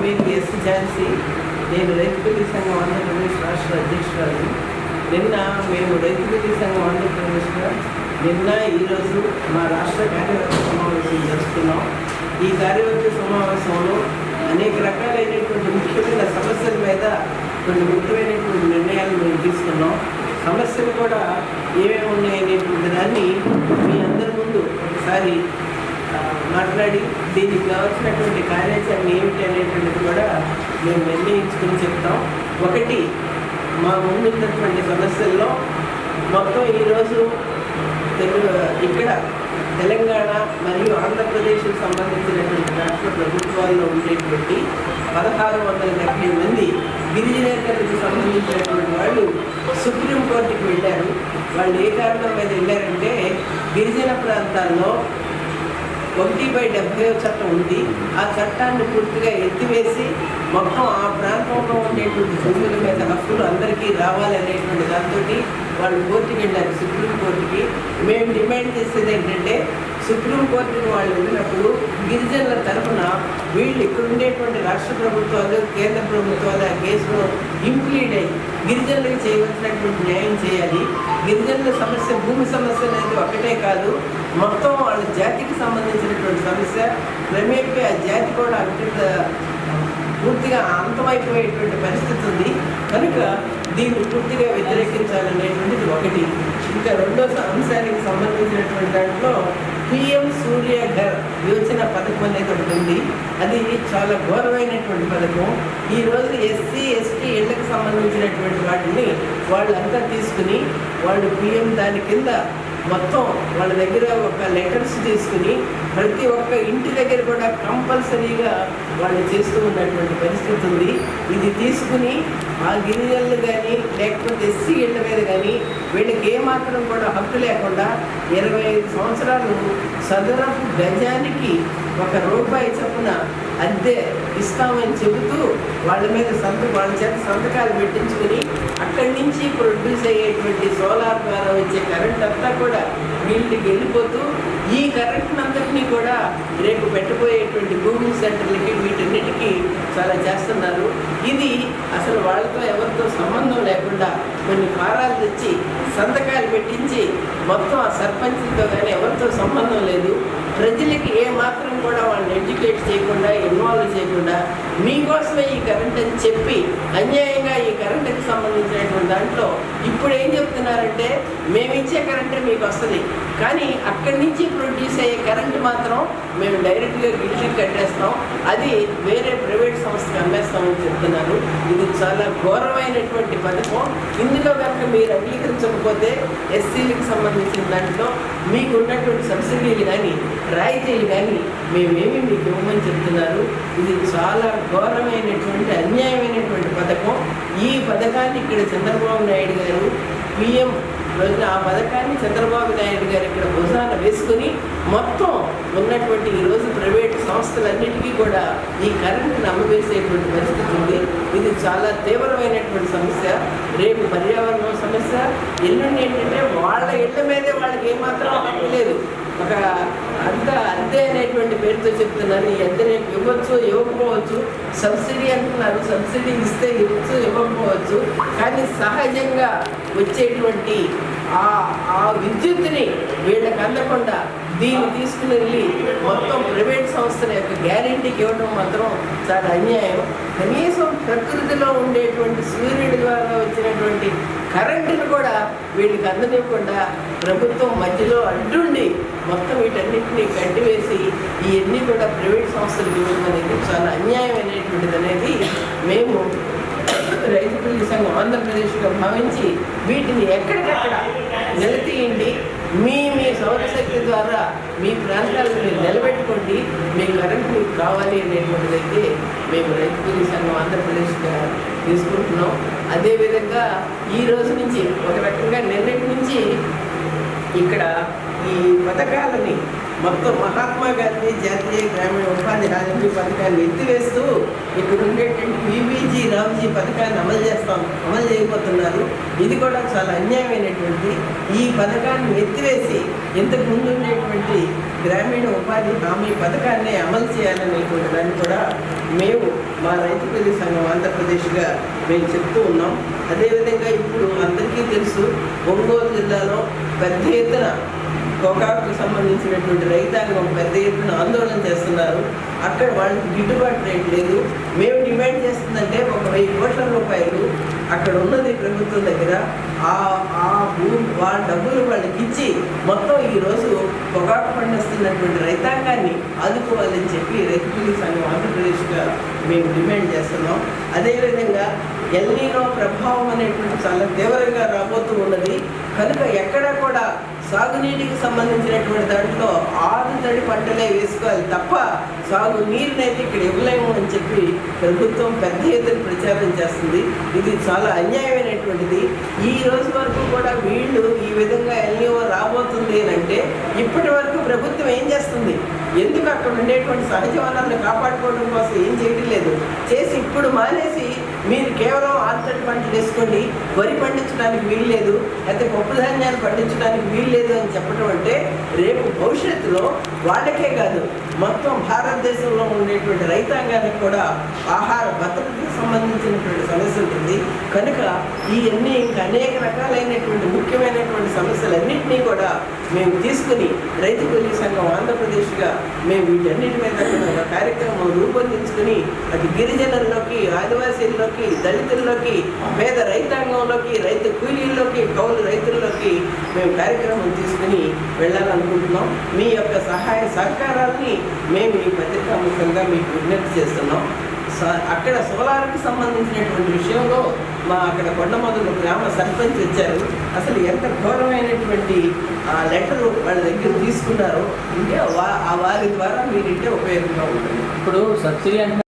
పేరు ఎస్ ఝాన్సీ. నేను రైతు కూలీ సంఘం ఆంధ్రప్రదేశ్ రాష్ట్ర అధ్యక్షురాలు. నిన్న మేము రైతు కూలీ సంఘం ఆంధ్రప్రదేశ్లో ఈరోజు మా రాష్ట్ర కార్యవర్గ సమావేశం జరుపుతున్నాం. ఈ కార్యవర్గ సమావేశంలో అనేక రకాలైనటువంటి ముఖ్యమైన సమస్యల మీద కొన్ని ముఖ్యమైనటువంటి నిర్ణయాలు మేము తీసుకున్నాం. సమస్యలు కూడా ఏమేమి ఉన్నాయనేటువంటి దాన్ని మీ అందరి ముందు ఒకసారి మాట్లాడి దీనికి కావాల్సినటువంటి కార్యాచరణ ఏమిటి అనేటువంటిది కూడా మేము నిర్ణయించుకుని చెప్తాం. ఒకటి, మా ముందున్నటువంటి సమస్యల్లో మొత్తం ఈరోజు ఇక్కడ తెలంగాణ మరియు ఆంధ్రప్రదేశ్కు సంబంధించినటువంటి రాష్ట్ర ప్రభుత్వాల్లో ఉండేటువంటి 1670 మంది గిరిజనేతలకు సంబంధించినటువంటి వాళ్ళు సుప్రీంకోర్టుకి వెళ్ళారు. వాళ్ళు ఏ కారణం మీద వెళ్ళారంటే, గిరిజన ప్రాంతాల్లో 1/70 చట్టం ఉంది. ఆ చట్టాన్ని పూర్తిగా ఎత్తివేసి మొత్తం ఆ ప్రాంతంలో ఉండేటువంటి భూముల మీద హక్కులు అందరికీ రావాలనేటువంటి దాంతో వాళ్ళు కోర్టుకి వెళ్ళారు, సుప్రీంకోర్టుకి. మేము డిమాండ్ చేసేది ఏంటంటే, సుప్రీంకోర్టుకి వాళ్ళు వెళ్ళినప్పుడు గిరిజనుల తరఫున వీళ్ళు ఇక్కడ ఉండేటువంటి రాష్ట్ర ప్రభుత్వాలు, కేంద్ర ప్రభుత్వాలు ఆ కేసులో ఇంప్లీడ్ అయ్యి గిరిజనులకు చేయవలసినటువంటి న్యాయం చేయాలి. గిరిజనుల సమస్య భూమి సమస్య అనేది ఒకటే కాదు, మొత్తం వాళ్ళ జాతికి సంబంధించినటువంటి సమస్య. క్రమేపీ ఆ జాతి కూడా పూర్తిగా అంతమైపోయేటువంటి పరిస్థితి ఉంది. కనుక దీన్ని పూర్తిగా వ్యతిరేకించాలనేటువంటిది ఒకటి. ఇంకా రెండో అంశానికి సంబంధించినటువంటి దాంట్లో PM సూర్యఘర్ యోజన పథకం అనేది ఒకటి ఉంది. అది చాలా ఘోరమైనటువంటి పథకం. ఈరోజు SC ST ఇళ్లకు సంబంధించినటువంటి వాటిని వాళ్ళంతా తీసుకుని వాళ్ళు PM దాని కింద మొత్తం వాళ్ళ దగ్గర ఒక లెటర్స్ తీసుకుని ప్రతి ఒక్క ఇంటి దగ్గర కూడా కంపల్సరీగా వాళ్ళు చేస్తూ ఉన్నటువంటి పరిస్థితి ఉంది. ఇది తీసుకుని ఆ గిరిజనులు కానీ లేకపోతే SC ఇళ్ల మీద కానీ వీళ్ళకి ఏమాత్రం కూడా హక్కు లేకుండా 25 సంవత్సరాలు చదరపు గజానికి ₹1 చొప్పున అద్దె ఇస్తామని చెబుతూ వాళ్ళ మీద వాళ్ళ చేత సంతకాలు పెట్టించుకుని అక్కడి నుంచి ప్రొడ్యూస్ అయ్యేటువంటి సోలార్ ద్వారా వచ్చే కరెంట్ అంతా కూడా వీళ్ళకి వెళ్ళిపోతూ ఈ కరెంట్నంతటినీ కూడా రేపు పెట్టబోయేటువంటి గూగుల్ సెంటర్లకి వీటన్నిటికీ చాలా చేస్తున్నారు. ఇది అసలు వాళ్ళతో ఎవరితో సంబంధం లేకుండా కొన్ని ఫారాలు తెచ్చి సంతకాలు పెట్టించి మొత్తం ఆ సర్పంచ్లతో కానీ ఎవరితో సంబంధం లేదు. ప్రజలకి ఏ మాత్రం కూడా వాళ్ళని ఎడ్యుకేట్ చేయకుండా, ఇన్వాల్వ్ చేయకుండా మీకోసమే ఈ కరెంట్ అని చెప్పి అన్యాయంగా ఈ కరెంటుకి సంబంధించినటువంటి దాంట్లో ఇప్పుడు ఏం చెప్తున్నారంటే, మేము ఇచ్చే కరెంటే మీకు వస్తుంది, కానీ అక్కడి నుంచి ప్రొడ్యూస్ అయ్యే కరెంటు మాత్రం మేము డైరెక్ట్గా గిడ్లకి కట్టేస్తాం, అది వేరే ప్రైవేట్ సంస్థకి అమ్మేస్తామని చెప్తున్నారు. ఇది చాలా ఘోరమైనటువంటి పథకం. ఇందులో కనుక మీరు అంగీకరించకపోతే SCలకు సంబంధించిన దాంట్లో మీకు ఉన్నటువంటి సబ్సిడీలు కానీ రాయితీలు కానీ మేమేమి మీకు ఇవ్వమని చెప్తున్నారు. ఇది చాలా ఘోరమైనటువంటి అన్యాయమైనటువంటి పథకం. ఈ పథకాన్ని ఇక్కడ చంద్రబాబు నాయుడు గారు PM రోజున ఆ పథకాన్ని చంద్రబాబు నాయుడు గారు ఇక్కడ భుజాన వేసుకుని మొత్తం ఉన్నటువంటి ఈరోజు ప్రైవేట్ సంస్థలన్నిటికీ కూడా ఈ కరెంటును అమ్మవేసేటువంటి పరిస్థితి ఉంది. ఇది చాలా తీవ్రమైనటువంటి సమస్య. రేపు పర్యావరణం సమస్య. ఎల్లుండి ఏంటంటే వాళ్ళ ఇళ్ల మీదే వాళ్ళకి ఏమాత్రం హక్కు లేదు. ఒక అద్దె అనేటువంటి పేరుతో చెప్తున్నారు. ఈ అద్దె రేపు ఇవ్వచ్చు, ఇవ్వకపోవచ్చు. సబ్సిడీ అంటున్నారు, సబ్సిడీ ఇస్తే ఇవ్వచ్చు, ఇవ్వకపోవచ్చు. కానీ సహజంగా వచ్చేటువంటి ఆ విద్యుత్తుని వీళ్ళకి అందకుండా దీన్ని తీసుకుని వెళ్ళి మొత్తం ప్రైవేట్ సంస్థల యొక్క గ్యారెంటీకి ఇవ్వడం మాత్రం చాలా అన్యాయం. కనీసం ప్రకృతిలో ఉండేటువంటి సూర్యుడి ద్వారా వచ్చినటువంటి కరెంటును కూడా వీళ్ళకి అందనివ్వకుండా ప్రభుత్వం మధ్యలో అడ్డుండి మొత్తం వీటన్నిటిని కట్టివేసి ఇవన్నీ కూడా ప్రైవేట్ సంస్థలకు ఇవ్వడం అనేది చాలా అన్యాయమైనటువంటిది అనేది మేము రైతు కూలీ సంఘం ఆంధ్రప్రదేశ్గా భావించి వీటిని ఎక్కడికక్కడ నిలతీయండి. మీ సౌరశక్తి ద్వారా మీ ప్రాంతాలను మీరు నిలబెట్టుకోండి, మీ కరెంట్ మీకు కావాలి అనేటువంటిదైతే మేము రైతు కూలీ సంఘం ఆంధ్రప్రదేశ్గా తీసుకుంటున్నాం. అదేవిధంగా ఈ రోజు నుంచి ఒక రకంగా నిన్నటి నుంచి ఇక్కడ ఈ పథకాలని మొత్తం మహాత్మా గాంధీ జాతీయ గ్రామీణ ఉపాధి హామీ పథకాన్ని ఎత్తివేస్తూ ఇక్కడ ఉండేటువంటి పీవీజీ రామ్జీ పథకాన్ని అమలు చేయబోతున్నారు. ఇది కూడా చాలా అన్యాయమైనటువంటి ఈ పథకాన్ని ఎత్తివేసి ఇంతకు ముందు ఉండేటువంటి గ్రామీణ ఉపాధి హామీ పథకాన్ని అమలు చేయాలనేటువంటి దాన్ని కూడా మేము మా రైతు కూలీ సంఘం ఆంధ్రప్రదేశ్గా మేము చెప్తూ ఉన్నాం. అదేవిధంగా ఇప్పుడు అందరికీ తెలుసు, ఒంగోలు జిల్లాలో పెద్ద ఎత్తున పొగాకుకు సంబంధించినటువంటి రైతాంగం పెద్ద ఎత్తున ఆందోళన చేస్తున్నారు. అక్కడ వాళ్ళకి గిట్టుబాటు రేట్ లేదు. మేము డిమాండ్ చేస్తుందంటే 1,000 కోట్ల రూపాయలు అక్కడ ఉన్నది ప్రభుత్వం దగ్గర, ఆ భూమి వాళ్ళ డబ్బులు వాళ్ళకి ఇచ్చి మొత్తం ఈరోజు పొగాకు పండిస్తున్నటువంటి రైతాంగాన్ని ఆదుకోవాలని చెప్పి రైతు కూలీ సంఘం ఆంధ్రప్రదేశ్గా మేము డిమాండ్ చేస్తున్నాం. అదేవిధంగా ఎల్నీనో ప్రభావం అనేటువంటి చాలా తీవ్రంగా రాబోతూ ఉన్నది కనుక ఎక్కడ కూడా సాగునీటికి సంబంధించినటువంటి దాంట్లో ఆరుతడి పంటలే వేసుకోవాలి తప్ప సాగు నీరునైతే ఇక్కడ ఇవ్వలేము అని చెప్పి ప్రభుత్వం పెద్ద ఎత్తున ప్రచారం చేస్తుంది. ఇది చాలా అన్యాయమైనటువంటిది. ఈ రోజు వరకు కూడా వీళ్ళు ఈ విధంగా ఎల్నిఓ రాబోతుంది అని అంటే ఇప్పటి వరకు ప్రభుత్వం ఏం చేస్తుంది? ఎందుకు అక్కడ ఉండేటువంటి సహజ వనరులను కాపాడుకోవడం కోసం ఏం చేయడం లేదు. చేసి ఇప్పుడు మానేసి మీరు కేవలం ఆరుతడి పంటలు వేసుకోండి, వరి పండించడానికి వీల్లేదు, అయితే పప్పు ధాన్యాలు పండించడానికి వీల్లేదు అని చెప్పడం అంటే రేపు భవిష్యత్తులో వాళ్ళకే కాదు మొత్తం భారతదేశంలో ఉండేటువంటి రైతాంగానికి కూడా ఆహార భద్రతకు సంబంధించినటువంటి సమస్య ఉంటుంది. కనుక ఇవన్నీ ఇంకా అనేక రకాలైనటువంటి ముఖ్యమైనటువంటి సమస్యలన్నింటినీ కూడా మేము తీసుకుని రైతు కూలీ సంఘం ఆంధ్రప్రదేశ్గా మేము వీటన్నిటి మీద ఒక కార్యక్రమం రూపొందించుకుని అటు గిరిజనుల్లోకి, ఆదివాసీల్లోకి, దళితుల్లోకి, పేద రైతాంగంలోకి, రైతు కూలీల్లోకి, కౌలు రైతుల్లోకి మేము కార్యక్రమం తీసుకుని వెళ్ళాలనుకుంటున్నాం. మీ యొక్క సహాయ సహకారాన్ని మేము ఈ పత్రికా ముఖంగా మీకు విజ్ఞప్తి చేస్తున్నాం. అక్కడ సోలార్కి సంబంధించినటువంటి విషయంలో అక్కడ కొండమొదలు గ్రామ సర్పంచ్ వచ్చారు. అసలు ఎంత ఘోరమైనటువంటి లెటర్ వాళ్ళ దగ్గర తీసుకున్నారో అంటే వారి ద్వారా మీరింటే ఉపయోగంగా ఉంటుంది. ఇప్పుడు సబ్సిడీ అంటే